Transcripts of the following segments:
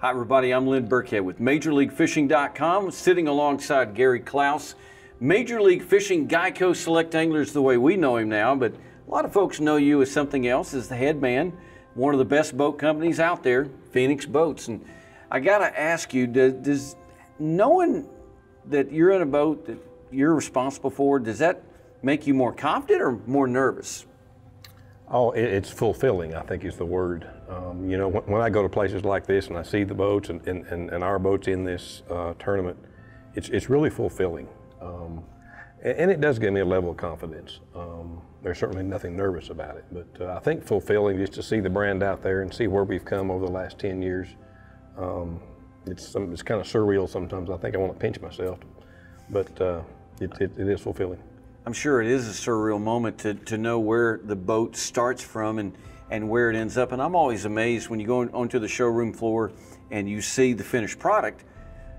Hi everybody, I'm Lynn Burkhead with MajorLeagueFishing.com, sitting alongside Gary Clouse. Major League Fishing Geico Select Anglers the way we know him now, but a lot of folks know you as something else, as the head man, one of the best boat companies out there, Phoenix Boats. And I gotta ask you, does knowing that you're in a boat that you're responsible for, does that make you more confident or more nervous? Oh, it's fulfilling, I think is the word. You know, when I go to places like this and I see the boats and our boats in this tournament, it's really fulfilling. And it does give me a level of confidence. There's certainly nothing nervous about it, but I think fulfilling just to see the brand out there and see where we've come over the last 10 years. It's kind of surreal sometimes. I think I want to pinch myself, but it is fulfilling. I'm sure it is a surreal moment to know where the boat starts from and where it ends up. And I'm always amazed when you go onto the showroom floor and you see the finished product,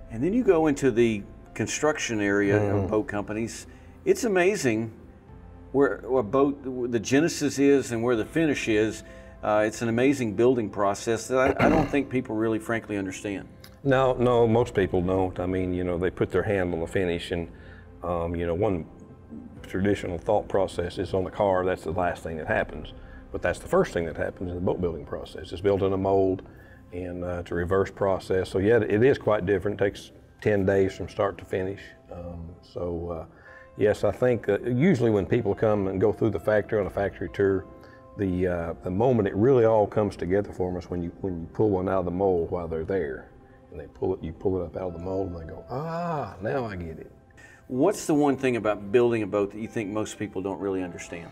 and then you go into the construction area of boat companies. It's amazing where a boat, the genesis is and where the finish is. It's an amazing building process that I don't think people really frankly understand. No, most people don't. I mean, you know, they put their hand on the finish, and you know, one traditional thought process is on the car, that's the last thing that happens. But that's the first thing that happens in the boat building process. It's built in a mold, and it's a reverse process. So yeah, it is quite different. It takes 10 days from start to finish. Yes, I think usually when people come and go through the factory on a factory tour, the moment it really all comes together for them is when you pull one out of the mold while they're there. And you pull it up out of the mold and they go, ah, now I get it. What's the one thing about building a boat that you think most people don't really understand?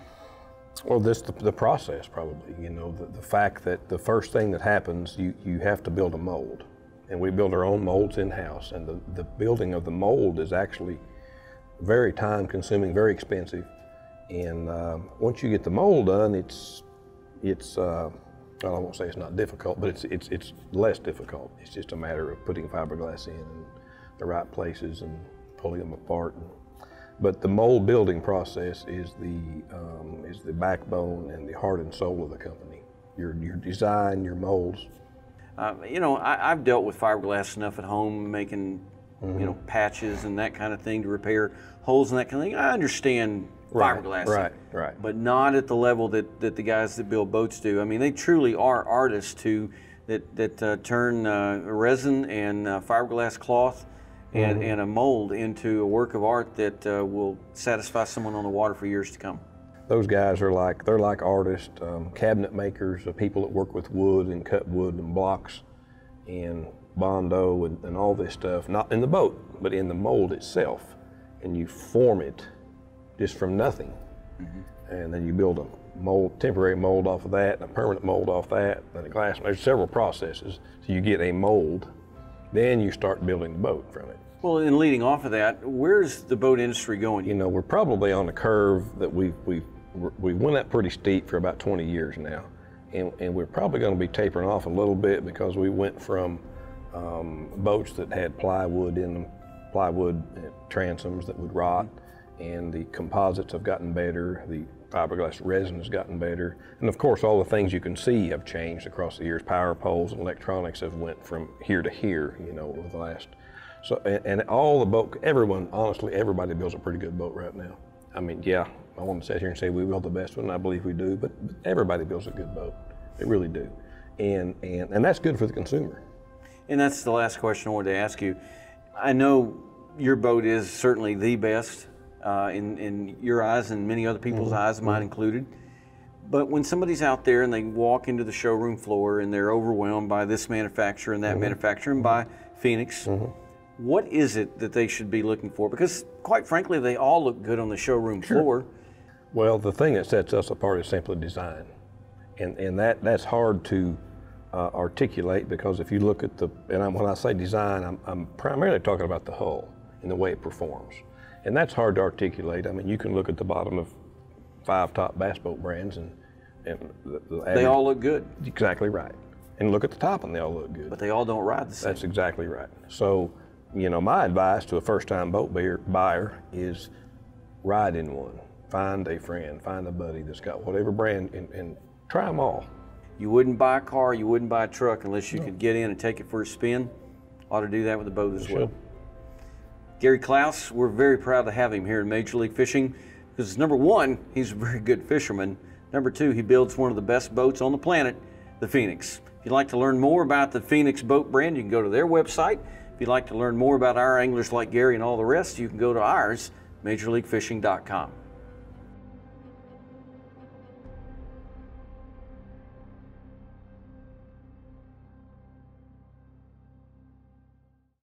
Well, the process probably, you know, the fact that the first thing that happens, you have to build a mold. And we build our own molds in-house, and the building of the mold is actually very time consuming, very expensive. And once you get the mold done, it's well, I won't say it's not difficult, but it's less difficult. It's just a matter of putting fiberglass in the right places and pulling them apart. But the mold building process is the backbone and the heart and soul of the company. Your design, your molds. You know, I've dealt with fiberglass enough at home, making you know, patches and that kind of thing to repair holes and that kind of thing. I understand fiberglass, right, but not at the level that the guys that build boats do. I mean, they truly are artists that turn resin and fiberglass cloth and a mold into a work of art that will satisfy someone on the water for years to come. Those guys are they're like artists, cabinet makers, people that work with wood and cut wood and blocks and Bondo and all this stuff, not in the boat, but in the mold itself. And you form it just from nothing. And then you build a mold, temporary mold off of that, and a permanent mold off that, and a glass. There's several processes. So you get a mold, then you start building the boat from it. Well, in leading off of that, where's the boat industry going? You know, we're probably on a curve that we went up pretty steep for about 20 years now. And we're probably going to be tapering off a little bit because we went from boats that had plywood in them, plywood transoms that would rot, and the composites have gotten better, the fiberglass resin has gotten better, and of course all the things you can see have changed across the years. Power poles and electronics have went from here to here, you know, over the last, so, and all the boat, honestly, everybody builds a pretty good boat right now. I mean, yeah, I want to sit here and say we build the best one, and I believe we do, but everybody builds a good boat. They really do. And that's good for the consumer. And that's the last question I wanted to ask you. I know your boat is certainly the best in your eyes and many other people's eyes, mine included. But when somebody's out there and they walk into the showroom floor and they're overwhelmed by this manufacturer and that manufacturer and by Phoenix, what is it that they should be looking for? Because quite frankly, they all look good on the showroom floor. Well, the thing that sets us apart is simply design. And that's hard to articulate, because if you look at when I say design, I'm primarily talking about the hull and the way it performs. And that's hard to articulate. I mean, you can look at the bottom of 5 top bass boat brands and the average, they all look good. Exactly right. And look at the top and they all look good. But they all don't ride the same. That's exactly right. So, you know, my advice to a first-time boat buyer is ride in one. Find a friend, find a buddy that's got whatever brand, and try them all. You wouldn't buy a car, you wouldn't buy a truck unless you could get in and take it for a spin. Ought to do that with a boat as well. Gary Clouse, we're very proud to have him here in Major League Fishing because number one, he's a very good fisherman. Number two, he builds one of the best boats on the planet, the Phoenix. If you'd like to learn more about the Phoenix boat brand, you can go to their website. If you'd like to learn more about our anglers like Gary and all the rest, you can go to ours, MajorLeagueFishing.com.